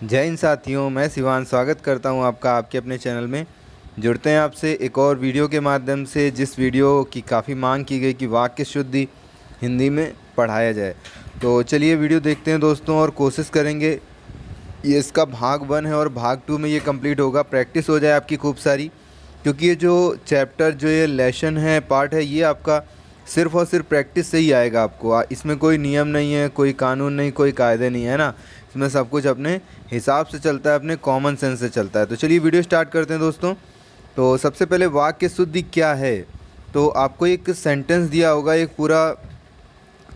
जय हिंद साथियों, मैं शिवान स्वागत करता हूं आपका आपके अपने चैनल में। जुड़ते हैं आपसे एक और वीडियो के माध्यम से, जिस वीडियो की काफ़ी मांग की गई कि वाक्य शुद्धि हिंदी में पढ़ाया जाए। तो चलिए वीडियो देखते हैं दोस्तों, और कोशिश करेंगे ये इसका भाग 1 है और भाग 2 में ये कंप्लीट होगा, प्रैक्टिस हो जाए आपकी खूब सारी। क्योंकि ये जो चैप्टर, जो ये लेसन है, पार्ट है, ये आपका सिर्फ़ और सिर्फ प्रैक्टिस से ही आएगा आपको। इसमें कोई नियम नहीं है, कोई कानून नहीं, कोई कायदे नहीं है ना। इसमें सब कुछ अपने हिसाब से चलता है, अपने कॉमन सेंस से चलता है। तो चलिए वीडियो स्टार्ट करते हैं दोस्तों। तो सबसे पहले वाक्य शुद्धि क्या है, तो आपको एक सेंटेंस दिया होगा, एक पूरा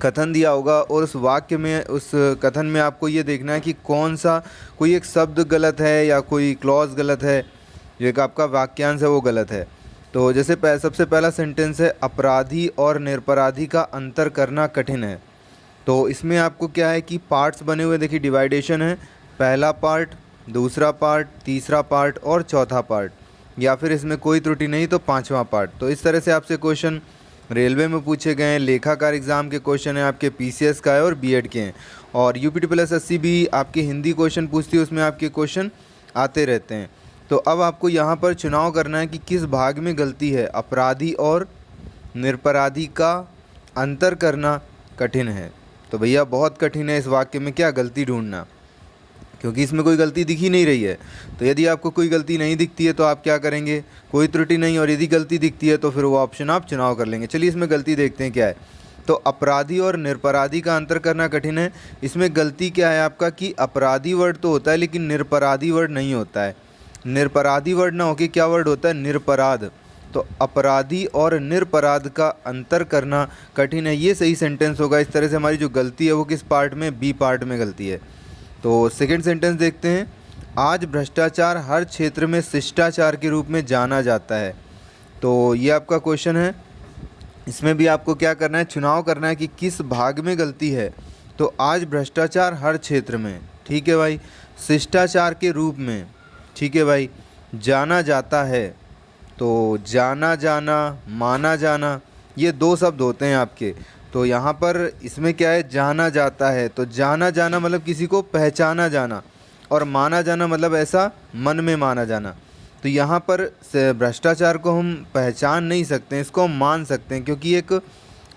कथन दिया होगा, और उस वाक्य में, उस कथन में आपको ये देखना है कि कौन सा कोई एक शब्द गलत है या कोई क्लॉज गलत है, जो एक आपका वाक्यांश है वो गलत है। तो जैसे सबसे पहला सेंटेंस है, अपराधी और निरपराधी का अंतर करना कठिन है। तो इसमें आपको क्या है कि पार्ट्स बने हुए, देखिए डिवाइडेशन है, पहला पार्ट, दूसरा पार्ट, तीसरा पार्ट और चौथा पार्ट, या फिर इसमें कोई त्रुटि नहीं तो पांचवा पार्ट। तो इस तरह से आपसे क्वेश्चन रेलवे में पूछे गए हैं, लेखाकार एग्ज़ाम के क्वेश्चन है आपके, पीसीएस का है और बीएड के हैं, और यूपीटी+80 भी आपके हिंदी क्वेश्चन पूछती है, उसमें आपके क्वेश्चन आते रहते हैं। तो अब आपको यहाँ पर चुनाव करना है कि किस भाग में गलती है। अपराधी और निरपराधी का अंतर करना कठिन है, तो भैया बहुत कठिन है इस वाक्य में क्या गलती ढूंढना, क्योंकि इसमें कोई गलती दिख ही नहीं रही है। तो यदि आपको कोई गलती नहीं दिखती है तो आप क्या करेंगे, कोई त्रुटि नहीं, और यदि गलती दिखती है तो फिर वो ऑप्शन आप चुनाव कर लेंगे। चलिए इसमें गलती देखते हैं क्या है। तो अपराधी और निरपराधी का अंतर करना कठिन है, इसमें गलती क्या है आपका कि अपराधी वर्ड तो होता है लेकिन निरपराधी वर्ड नहीं होता है। निरपराधी वर्ड ना होके क्या वर्ड होता है, निरपराध। तो अपराधी और निरपराध का अंतर करना कठिन है, ये सही सेंटेंस होगा। इस तरह से हमारी जो गलती है वो किस पार्ट में, बी पार्ट में गलती है। तो सेकंड सेंटेंस देखते हैं, आज भ्रष्टाचार हर क्षेत्र में शिष्टाचार के रूप में जाना जाता है। तो ये आपका क्वेश्चन है, इसमें भी आपको क्या करना है, चुनाव करना है कि किस भाग में गलती है। तो आज भ्रष्टाचार हर क्षेत्र में, ठीक है भाई, शिष्टाचार के रूप में, ठीक है भाई, जाना जाता है। तो जाना जाना, माना जाना, ये दो शब्द होते हैं आपके। तो यहाँ पर इसमें क्या है, जाना जाता है, तो जाना जाना मतलब किसी को पहचाना जाना, और माना जाना मतलब ऐसा मन में माना जाना। तो यहाँ पर भ्रष्टाचार को हम पहचान नहीं सकते हैं, इसको हम मान सकते हैं, क्योंकि एक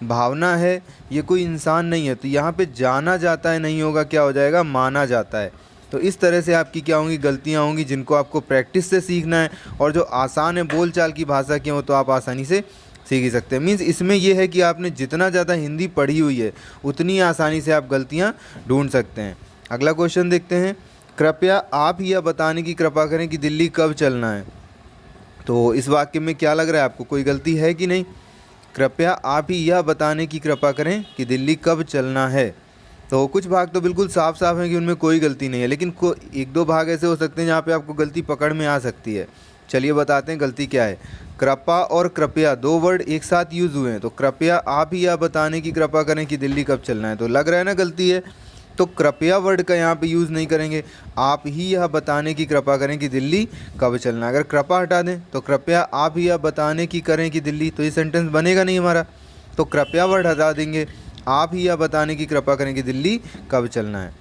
भावना है, ये कोई इंसान नहीं है। तो यहाँ पे जाना जाता है नहीं होगा, क्या हो जाएगा, माना जाता है। तो इस तरह से आपकी क्या होंगी, गलतियाँ होंगी, जिनको आपको प्रैक्टिस से सीखना है, और जो आसान है बोलचाल की भाषा की हो तो आप आसानी से सीख ही सकते हैं। मीन्स इसमें यह है कि आपने जितना ज़्यादा हिंदी पढ़ी हुई है उतनी आसानी से आप गलतियाँ ढूंढ सकते हैं। अगला क्वेश्चन देखते हैं, कृपया आप यह बताने की कृपा करें कि दिल्ली कब चलना है। तो इस वाक्य में क्या लग रहा है आपको, कोई गलती है कि नहीं। कृपया आप ही यह बताने की कृपा करें कि दिल्ली कब चलना है। तो कुछ भाग तो बिल्कुल साफ साफ हैं कि उनमें कोई गलती नहीं है, लेकिन एक दो भाग ऐसे हो सकते हैं जहाँ पे आपको गलती पकड़ में आ सकती है। चलिए बताते हैं गलती क्या है। कृपा और कृपया दो वर्ड एक साथ यूज़ हुए हैं, तो कृपया आप ही यह बताने की कृपा करें कि दिल्ली कब चलना है, तो लग रहा है ना गलती है। तो कृपया वर्ड का यहाँ पे यूज़ नहीं करेंगे, आप ही यह बताने की कृपा करें कि दिल्ली कब चलना है। अगर कृपा हटा दें तो कृपया आप ही यह बताने की करें कि दिल्ली, तो ये सेंटेंस बनेगा नहीं हमारा। तो कृपया वर्ड हटा देंगे, आप ही यह बताने की कृपा करें कि दिल्ली कब चलना है।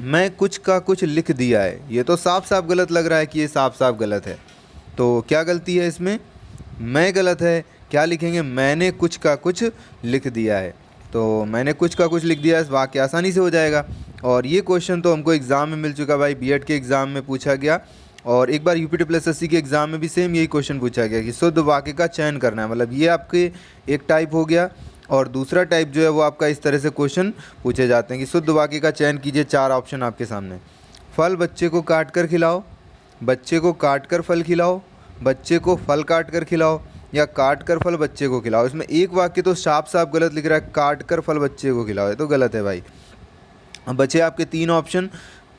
मैं कुछ का कुछ लिख दिया है, ये तो साफ साफ गलत लग रहा है कि ये साफ साफ गलत है। तो क्या गलती है इसमें, मैं गलत है, क्या लिखेंगे, मैंने कुछ का कुछ लिख दिया है। तो मैंने कुछ का कुछ लिख दिया है, इस वाक्य आसानी से हो जाएगा। और ये क्वेश्चन तो हमको एग्ज़ाम में मिल चुका भाई, बीएड के एग्ज़ाम में पूछा गया, और एक बार यूपीटी+80 के एग्ज़ाम में भी सेम यही क्वेश्चन पूछा गया कि शुद्ध वाक्य का चयन करना है। मतलब ये आपके एक टाइप हो गया, और दूसरा टाइप जो है वो आपका इस तरह से क्वेश्चन पूछे जाते हैं कि शुद्ध वाक्य का चयन कीजिए। 4 ऑप्शन आपके सामने, फल बच्चे को काट कर खिलाओ, बच्चे को काट कर फल खिलाओ, बच्चे को फल काट कर खिलाओ, या काट कर फल बच्चे को खिलाओ। इसमें एक वाक्य तो साफ साफ गलत लिख रहा है, काट कर फल बच्चे को खिलाओ, ये तो गलत है भाई। अब बचे आपके 3 ऑप्शन,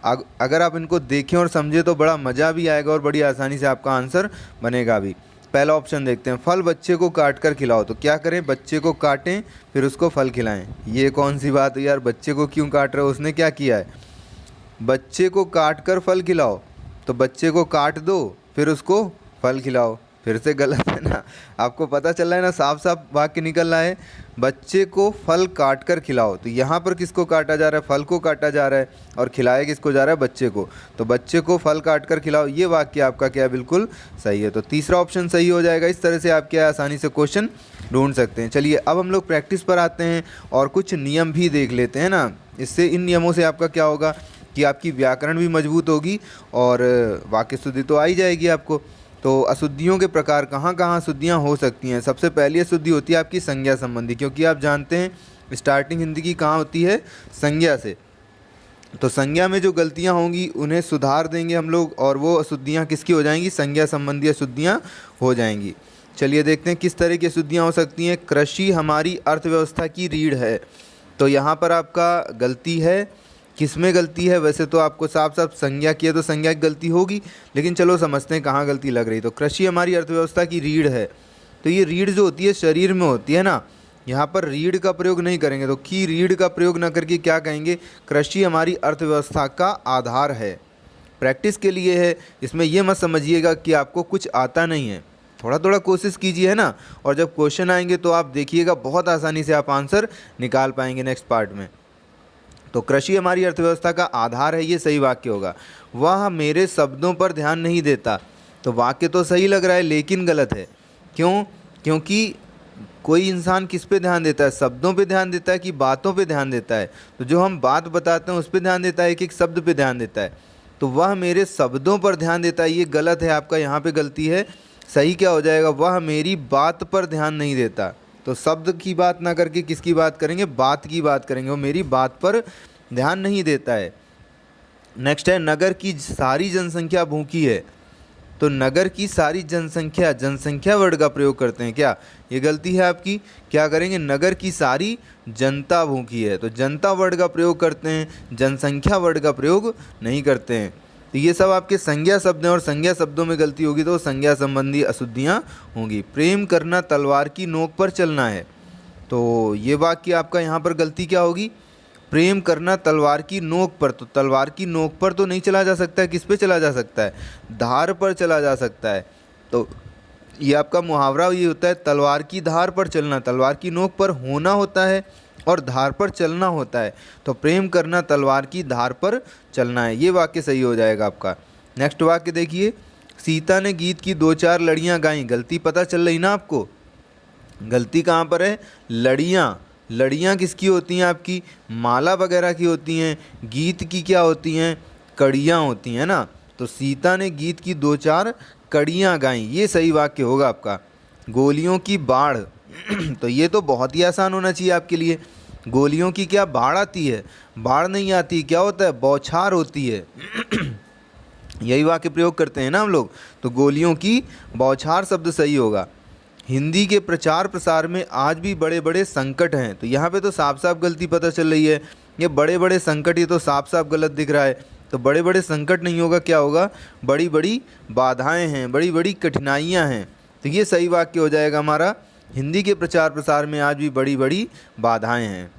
अगर आप इनको देखें और समझें तो बड़ा मज़ा भी आएगा और बड़ी आसानी से आपका आंसर बनेगा भी। पहला ऑप्शन देखते हैं, फल बच्चे को काट कर खिलाओ। तो क्या करें, बच्चे को काटें फिर उसको फल खिलाएं। ये कौन सी बात है यार, बच्चे को क्यों काट रहे हो, उसने क्या किया है। बच्चे को काट कर फल खिलाओ, तो बच्चे को काट दो फिर उसको फल खिलाओ, फिर से गलत है ना। आपको पता चल रहा है ना, साफ साफ वाक्य निकल रहा है, बच्चे को फल काट कर खिलाओ। तो यहाँ पर किसको काटा जा रहा है? फल को काटा जा रहा है। और खिलाया किसको जा रहा है? बच्चे को। तो बच्चे को फल काट कर खिलाओ, ये वाक्य आपका क्या बिल्कुल सही है। तो तीसरा ऑप्शन सही हो जाएगा। इस तरह से आप क्या आसानी से क्वेश्चन ढूंढ सकते हैं। चलिए अब हम लोग प्रैक्टिस पर आते हैं और कुछ नियम भी देख लेते हैं ना। इससे इन नियमों से आपका क्या होगा कि आपकी व्याकरण भी मजबूत होगी और वाक्य शुद्धि तो आ ही जाएगी आपको। तो अशुद्धियों के प्रकार कहाँ कहाँ अशुद्धियाँ हो सकती हैं? सबसे पहली अशुद्धि होती है आपकी संज्ञा संबंधी, क्योंकि आप जानते हैं स्टार्टिंग हिंदी की कहाँ होती है? संज्ञा से। तो संज्ञा में जो गलतियाँ होंगी उन्हें सुधार देंगे हम लोग, और वो अशुद्धियाँ किसकी हो जाएंगी? संज्ञा संबंधी अशुद्धियाँ हो जाएंगी। चलिए देखते हैं किस तरह की अशुद्धियाँ हो सकती हैं। कृषि हमारी अर्थव्यवस्था की रीढ़ है। तो यहाँ पर आपका गलती है। किसमें गलती है? वैसे तो आपको साफ साफ संज्ञा की है तो संज्ञा की गलती होगी, लेकिन चलो समझते हैं कहाँ गलती लग रही। तो कृषि हमारी अर्थव्यवस्था की रीढ़ है। तो ये रीढ़ जो होती है शरीर में होती है ना, यहाँ पर रीढ़ का प्रयोग नहीं करेंगे। तो की रीढ़ का प्रयोग न करके क्या कहेंगे? कृषि हमारी अर्थव्यवस्था का आधार है। प्रैक्टिस के लिए है, इसमें यह मत समझिएगा कि आपको कुछ आता नहीं है। थोड़ा थोड़ा कोशिश कीजिए, है ना। और जब क्वेश्चन आएंगे तो आप देखिएगा बहुत आसानी से आप आंसर निकाल पाएंगे नेक्स्ट पार्ट में। तो कृषि हमारी अर्थव्यवस्था का आधार है, ये सही वाक्य होगा। वह मेरे शब्दों पर ध्यान नहीं देता। तो वाक्य तो सही लग रहा है लेकिन गलत है। क्यों? क्योंकि कोई इंसान किस पे ध्यान देता है? शब्दों पे ध्यान देता है कि बातों पे ध्यान देता है? तो जो हम बात बताते हैं उस पे ध्यान देता है, एक एक शब्द पे ध्यान देता है। तो वह मेरे शब्दों पर ध्यान देता है, ये गलत है आपका, यहाँ पे गलती है। सही क्या हो जाएगा? वह मेरी बात पर ध्यान नहीं देता। तो शब्द की बात ना करके किसकी बात करेंगे? बात की बात करेंगे। वो मेरी बात पर ध्यान नहीं देता है। नेक्स्ट है, नगर की सारी जनसंख्या भूखी है। तो नगर की सारी जनसंख्या, जनसंख्या वर्ड का प्रयोग करते हैं क्या? ये गलती है आपकी। क्या करेंगे? नगर की सारी जनता भूखी है। तो जनता वर्ड का प्रयोग करते हैं, जनसंख्या वर्ड का प्रयोग नहीं करते हैं। तो ये सब आपके संज्ञा शब्द हैं, और संज्ञा शब्दों में गलती होगी तो संज्ञा संबंधी अशुद्धियाँ होंगी। प्रेम करना तलवार की नोक पर चलना है। तो ये वाक्य आपका यहाँ पर गलती क्या होगी? प्रेम करना तलवार की नोक पर। तो तलवार की नोक पर तो नहीं चला जा सकता है, किस पे चला जा सकता है? धार पर चला जा सकता है। तो ये आपका मुहावरा ये होता है, तलवार की धार पर चलना। तलवार की नोक पर होना होता है और धार पर चलना होता है। तो प्रेम करना तलवार की धार पर चलना है, ये वाक्य सही हो जाएगा आपका। नेक्स्ट वाक्य देखिए, सीता ने गीत की दो चार लड़ियाँ गाईं। गलती पता चल रही ना आपको? गलती कहाँ पर है? लड़ियाँ। लड़ियाँ किसकी होती हैं? आपकी माला वगैरह की होती हैं। गीत की क्या होती हैं? कड़ियाँ होती हैं ना। तो सीता ने गीत की दो चार कड़ियाँ गाईं, ये सही वाक्य होगा आपका। गोलियों की बाढ़ तो ये तो बहुत ही आसान होना चाहिए आपके लिए। गोलियों की क्या बाढ़ आती है? बाढ़ नहीं आती, क्या होता है? बौछार होती है। यही वाक्य प्रयोग करते हैं ना हम लोग। तो गोलियों की बौछार शब्द सही होगा। हिंदी के प्रचार प्रसार में आज भी बड़े बड़े संकट हैं। तो यहाँ पे तो साफ साफ गलती पता चल रही है। ये बड़े बड़े संकट, ये तो साफ साफ गलत दिख रहा है। तो बड़े बड़े संकट नहीं होगा, क्या होगा? बड़ी बड़ी बाधाएं हैं, बड़ी बड़ी कठिनाइयाँ हैं। तो ये सही वाक्य हो जाएगा हमारा, हिंदी के प्रचार प्रसार में आज भी बड़ी बड़ी बाधाएं हैं।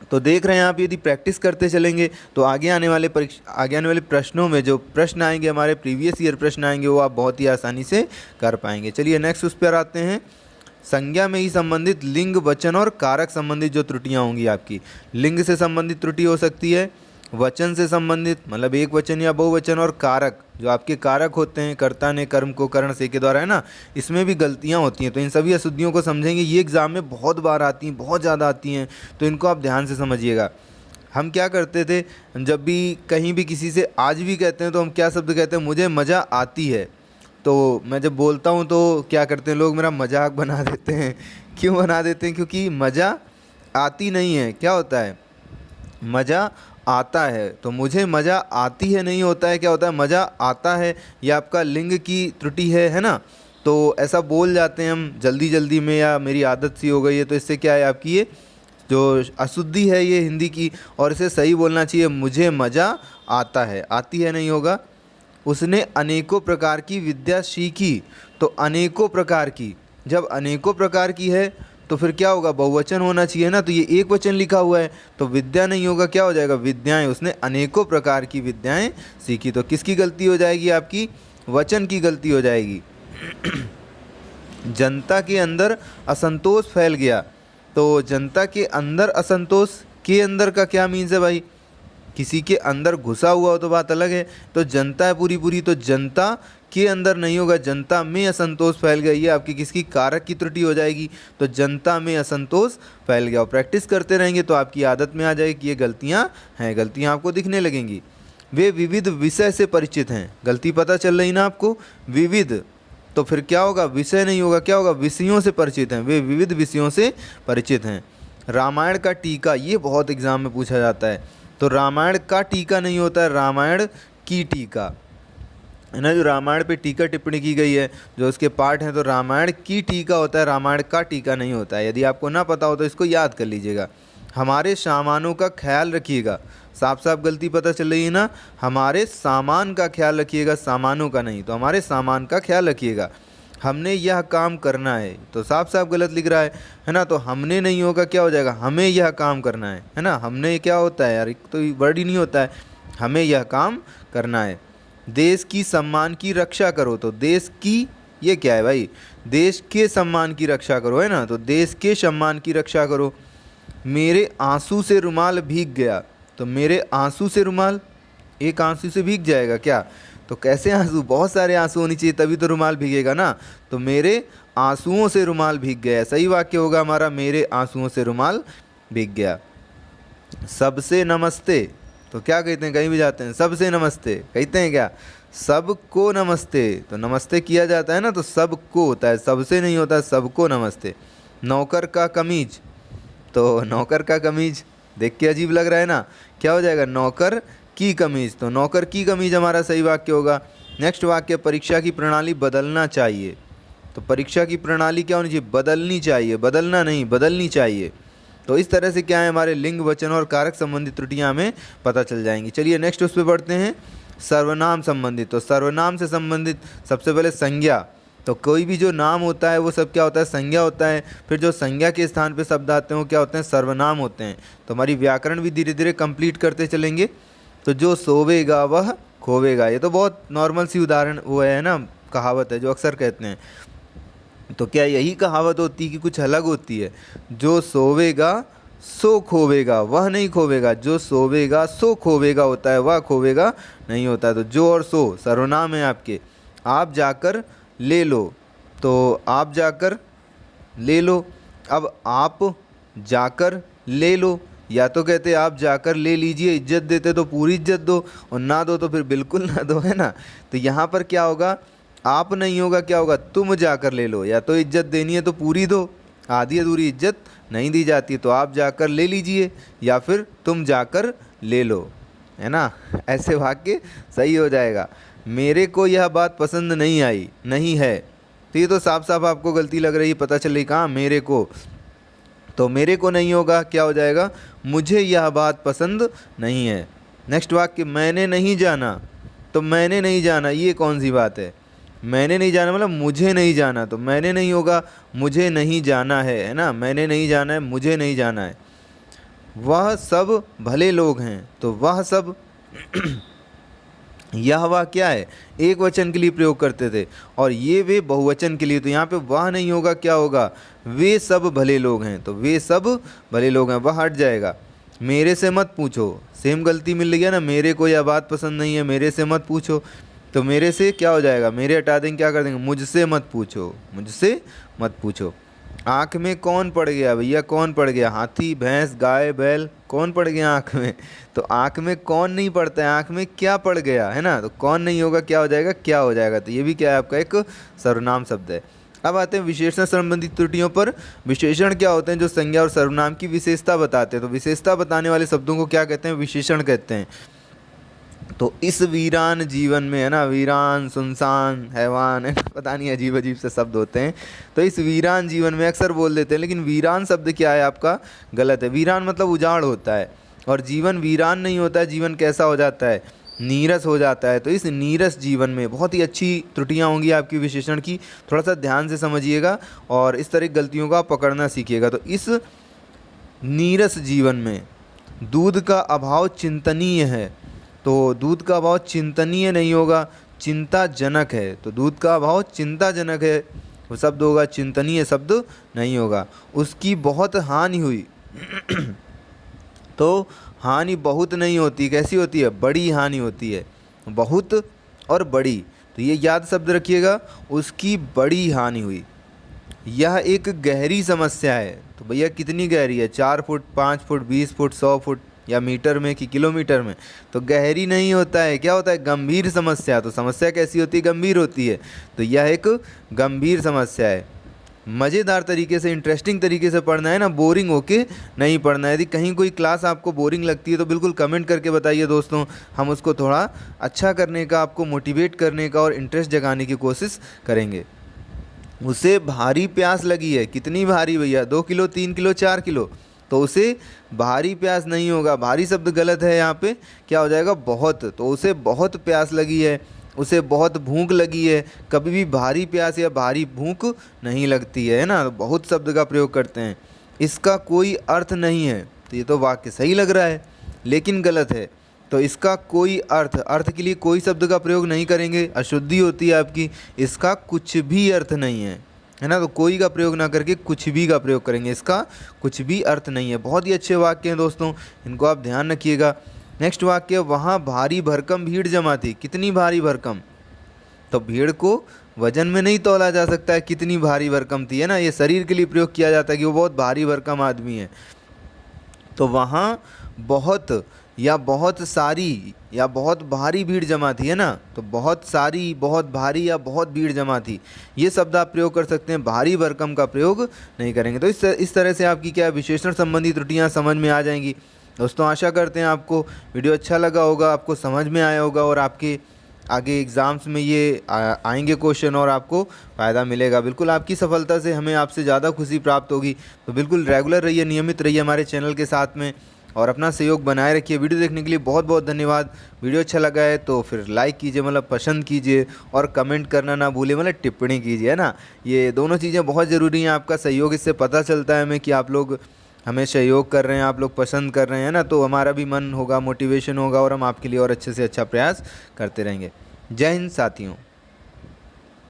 तो देख रहे हैं आप, यदि प्रैक्टिस करते चलेंगे तो आगे आने वाले प्रश्नों में जो प्रश्न आएंगे, हमारे प्रीवियस ईयर प्रश्न आएंगे, वो आप बहुत ही आसानी से कर पाएंगे। चलिए नेक्स्ट उस पर आते हैं। संज्ञा में ही संबंधित लिंग, वचन और कारक संबंधित जो त्रुटियां होंगी आपकी। लिंग से संबंधित त्रुटि हो सकती है, वचन से संबंधित मतलब एक वचन या बहुवचन, और कारक जो आपके कारक होते हैं, कर्ता ने कर्म को करण से के द्वारा, है ना, इसमें भी गलतियां होती हैं। तो इन सभी अशुद्धियों को समझेंगे। ये एग्ज़ाम में बहुत बार आती हैं, बहुत ज़्यादा आती हैं, तो इनको आप ध्यान से समझिएगा। हम क्या करते थे, जब भी कहीं भी किसी से आज भी कहते हैं तो हम क्या शब्द कहते हैं? मुझे मज़ा आती है। तो मैं जब बोलता हूँ तो क्या करते हैं लोग? मेरा मजाक बना देते हैं। क्यों बना देते हैं? क्योंकि मज़ा आती नहीं है। क्या होता है? मज़ा आता है। तो मुझे मज़ा आती है नहीं होता है, क्या होता है? मज़ा आता है। यह आपका लिंग की त्रुटि है ना। तो ऐसा बोल जाते हैं हम जल्दी जल्दी में, या मेरी आदत सी हो गई है। तो इससे क्या है, आपकी ये जो अशुद्धि है ये हिंदी की, और इसे सही बोलना चाहिए, मुझे मज़ा आता है। आती है नहीं होगा। उसने अनेकों प्रकार की विद्या सीखी। तो अनेकों प्रकार की, जब अनेकों प्रकार की है तो फिर क्या होगा? बहुवचन होना चाहिए ना। तो ये एक वचन लिखा हुआ है तो विद्या नहीं होगा, क्या हो जाएगा? विद्याएं। उसने अनेकों प्रकार की विद्याएं सीखी। तो किसकी गलती हो जाएगी? आपकी वचन की गलती हो जाएगी। जनता के अंदर असंतोष फैल गया। तो जनता के अंदर असंतोष के अंदर का क्या मीन्स है भाई? किसी के अंदर घुसा हुआ हो तो बात अलग है। तो जनता है पूरी पूरी, तो जनता के अंदर नहीं होगा, जनता में असंतोष फैल गया। ये आपकी किसकी कारक की त्रुटि हो जाएगी। तो जनता में असंतोष फैल गया। और प्रैक्टिस करते रहेंगे तो आपकी आदत में आ जाएगी कि ये गलतियाँ हैं, गलतियाँ आपको दिखने लगेंगी। वे विविध विषय से परिचित हैं। गलती पता चल रही ना आपको? विविध, तो फिर क्या होगा? विषय नहीं होगा, क्या होगा? विषयों से परिचित हैं। वे विविध विषयों से परिचित हैं। रामायण का टीका, ये बहुत एग्जाम में पूछा जाता है। तो रामायण का टीका नहीं होता है, रामायण की टीका है ना। जो रामायण पे टीका टिप्पणी की गई है, जो उसके पाठ हैं, तो रामायण की टीका होता है, रामायण का टीका नहीं होता है। यदि आपको ना पता हो तो इसको याद कर लीजिएगा। हमारे सामानों का ख्याल रखिएगा, साफ साफ गलती पता चल रही है ना। हमारे सामान का ख्याल रखिएगा, सामानों का नहीं। तो हमारे सामान का ख्याल रखिएगा। हमने यह काम करना है, तो साफ साफ गलत लिख रहा है ना। तो हमने नहीं होगा, क्या हो जाएगा? हमें यह काम करना है ना। हमने क्या होता है यार, एक तो वर्ड ही नहीं होता है। हमें यह काम करना है। देश की सम्मान की रक्षा करो, तो देश की, ये क्या है भाई? देश के सम्मान की रक्षा करो है ना। तो देश के सम्मान की रक्षा करो। मेरे आंसू से रुमाल भीग गया, तो मेरे आंसू से रुमाल, एक आंसू से भीग जाएगा क्या? तो कैसे आंसू? बहुत सारे आंसू होनी चाहिए तभी तो रुमाल भीगेगा ना। तो मेरे आंसुओं से रुमाल भीग गया, सही वाक्य होगा हमारा, मेरे आंसुओं से रुमाल भीग गया। सबसे नमस्ते, तो क्या कहते हैं? कहीं भी जाते हैं सबसे नमस्ते कहते हैं क्या? सबको नमस्ते, तो नमस्ते किया जाता है ना, तो सबको होता है, सबसे नहीं होता, सबको नमस्ते। नौकर का कमीज, तो नौकर का कमीज देख के अजीब लग रहा है ना, क्या हो जाएगा? नौकर की कमीज, तो नौकर की कमीज हमारा सही वाक्य होगा। नेक्स्ट वाक्य, परीक्षा की प्रणाली बदलना चाहिए, तो परीक्षा की प्रणाली क्या होनी चाहिए? बदलनी चाहिए, बदलना नहीं, बदलनी चाहिए। तो इस तरह से क्या है, हमारे लिंग, वचन और कारक संबंधित त्रुटियां हमें पता चल जाएंगी। चलिए नेक्स्ट उस पर बढ़ते हैं, सर्वनाम संबंधित। तो सर्वनाम से संबंधित सबसे पहले संज्ञा, तो कोई भी जो नाम होता है वो सब क्या होता है? संज्ञा होता है। फिर जो संज्ञा के स्थान पे शब्द आते हैं वो क्या होते हैं? सर्वनाम होते हैं। तो हमारी व्याकरण भी धीरे धीरे कंप्लीट करते चलेंगे। तो जो सोवेगा वह खोवेगा, ये तो बहुत नॉर्मल सी उदाहरण वो है ना, कहावत है जो अक्सर कहते हैं। तो क्या यही कहावत होती है कि कुछ अलग होती है? जो सोवेगा सो खोवेगा, वह नहीं खोवेगा। जो सोवेगा सो खोवेगा होता है, वह खोवेगा नहीं होता है। तो जो और सो सर्वनाम है आपके। आप जाकर ले लो, तो आप जाकर ले लो। अब आप जाकर ले लो, या तो कहते आप जाकर ले लीजिए, इज्जत देते तो पूरी इज्जत दो, और ना दो तो फिर बिल्कुल ना दो, है ना। तो यहाँ पर क्या होगा? आप नहीं होगा, क्या होगा? तुम जाकर ले लो। या तो इज्जत देनी है तो पूरी दो, आधी अधूरी इज्जत नहीं दी जाती। तो आप जाकर ले लीजिए या फिर तुम जाकर ले लो, है ना। ऐसे वाक्य सही हो जाएगा। मेरे को यह बात पसंद नहीं आई, नहीं है, तो ये तो साफ साफ आपको गलती लग रही है, पता चल रही कहाँ? मेरे को, तो मेरे को नहीं होगा, क्या हो जाएगा? मुझे यह बात पसंद नहीं है। नेक्स्ट वाक्य, मैंने नहीं जाना, तो मैंने नहीं जाना, ये कौन सी बात है? मैंने नहीं जाना मतलब मुझे नहीं जाना, तो मैंने नहीं होगा, मुझे नहीं जाना है ना। मैंने नहीं जाना है, मुझे नहीं जाना है। वह सब भले लोग हैं, तो वह सब यह वह क्या है? एक वचन के लिए प्रयोग करते थे, और ये वे बहुवचन के लिए। तो यहाँ पे वह नहीं होगा, क्या होगा? वे सब भले लोग हैं, तो वे सब भले लोग हैं, वह हट जाएगा। मेरे से मत पूछो, सेम गलती मिल गया ना, मेरे को यह बात पसंद नहीं है, मेरे से मत पूछो। तो मेरे से क्या हो जाएगा? मेरे हटा देंगे, क्या कर देंगे? मुझसे मत पूछो, मुझसे मत पूछो। आँख में कौन पड़ गया भैया? कौन पड़ गया? हाथी, भैंस, गाय, बैल, कौन पड़ गया आँख में? तो आँख में कौन नहीं पड़ता है, आँख में क्या पड़ गया, है ना। तो कौन नहीं होगा, क्या हो जाएगा? क्या हो जाएगा। तो ये भी क्या है? आपका एक सर्वनाम शब्द है। अब आते हैं विशेषण संबंधित त्रुटियों पर। विशेषण क्या होते हैं? जो संज्ञा और सर्वनाम की विशेषता बताते हैं। तो विशेषता बताने वाले शब्दों को क्या कहते हैं? विशेषण कहते हैं। तो इस वीरान जीवन में, है ना, वीरान, सुनसान, हैवान, है ना, पता नहीं अजीब अजीब से शब्द होते हैं। तो इस वीरान जीवन में अक्सर बोल देते हैं, लेकिन वीरान शब्द क्या है आपका? गलत है। वीरान मतलब उजाड़ होता है, और जीवन वीरान नहीं होता है। जीवन कैसा हो जाता है? नीरस हो जाता है। तो इस नीरस जीवन में बहुत ही अच्छी त्रुटियां होंगी आपकी विशेषण की, थोड़ा सा ध्यान से समझिएगा और इस तरह की गलतियों का पकड़ना सीखिएगा। तो इस नीरस जीवन में दूध का अभाव चिंतनीय है, तो दूध का अभाव चिंतनीय नहीं होगा, चिंताजनक है। तो दूध का अभाव चिंताजनक है, वो शब्द होगा, चिंतनीय शब्द नहीं होगा। उसकी बहुत हानि हुई तो हानि बहुत नहीं होती, कैसी होती है, बड़ी हानि होती है, बहुत और बड़ी, तो ये याद शब्द रखिएगा, उसकी बड़ी हानि हुई। यह एक गहरी समस्या है, तो भैया कितनी गहरी है, 4 फुट, 5 फुट, 20 फुट, 100 फुट, या मीटर में कि किलोमीटर में, तो गहरी नहीं होता है, क्या होता है, गंभीर समस्या। तो समस्या कैसी होती है, गंभीर होती है, तो यह एक गंभीर समस्या है। मज़ेदार तरीके से, इंटरेस्टिंग तरीके से पढ़ना है ना, बोरिंग होके नहीं पढ़ना है। यदि कहीं कोई क्लास आपको बोरिंग लगती है तो बिल्कुल कमेंट करके बताइए दोस्तों, हम उसको थोड़ा अच्छा करने का, आपको मोटिवेट करने का और इंटरेस्ट जगाने की कोशिश करेंगे। उसे भारी प्यास लगी है, कितनी भारी भैया, 2 किलो, 3 किलो, 4 किलो, तो उसे भारी प्यास नहीं होगा, भारी शब्द गलत है यहाँ पे, क्या हो जाएगा, बहुत। तो उसे बहुत प्यास लगी है, उसे बहुत भूख लगी है। कभी भी भारी प्यास या भारी भूख नहीं लगती है ना, तो बहुत शब्द का प्रयोग करते हैं। इसका कोई अर्थ नहीं है, तो ये तो वाक्य सही लग रहा है लेकिन गलत है। तो इसका कोई अर्थ के लिए कोई शब्द का प्रयोग नहीं करेंगे, अशुद्धि होती है आपकी। इसका कुछ भी अर्थ नहीं है ना, तो कोई का प्रयोग ना करके कुछ भी का प्रयोग करेंगे, इसका कुछ भी अर्थ नहीं है। बहुत ही अच्छे वाक्य हैं दोस्तों, इनको आप ध्यान रखिएगा। नेक्स्ट वाक्य, वहाँ भारी भरकम भीड़ जमा थी, कितनी भारी भरकम, तो भीड़ को वजन में नहीं तौला जा सकता है, कितनी भारी भरकम थी, है ना, ये शरीर के लिए प्रयोग किया जाता है कि वो बहुत भारी भरकम आदमी है। तो वहाँ बहुत या बहुत सारी या बहुत भारी भीड़ जमा थी, है ना, तो बहुत सारी, बहुत भारी या बहुत भीड़ जमा थी, ये शब्द आप प्रयोग कर सकते हैं, भारी भरकम का प्रयोग नहीं करेंगे। तो इस तरह से आपकी क्या विशेषण संबंधी त्रुटियां समझ में आ जाएंगी। दोस्तों आशा करते हैं आपको वीडियो अच्छा लगा होगा, आपको समझ में आया होगा और आपके आगे एग्ज़ाम्स में ये आएंगे क्वेश्चन और आपको फ़ायदा मिलेगा। बिल्कुल आपकी सफलता से हमें आपसे ज़्यादा खुशी प्राप्त होगी। तो बिल्कुल रेगुलर रहिए, नियमित रहिए हमारे चैनल के साथ में और अपना सहयोग बनाए रखिए। वीडियो देखने के लिए बहुत बहुत धन्यवाद। वीडियो अच्छा लगा है तो फिर लाइक कीजिए, मतलब पसंद कीजिए, और कमेंट करना ना भूलिए, मतलब टिप्पणी कीजिए, है ना, ये दोनों चीज़ें बहुत ज़रूरी हैं। आपका सहयोग, इससे पता चलता है हमें कि आप लोग हमें सहयोग कर रहे हैं, आप लोग पसंद कर रहे हैं ना, तो हमारा भी मन होगा, मोटिवेशन होगा और हम आपके लिए और अच्छे से अच्छा प्रयास करते रहेंगे। जय हिंद साथियों।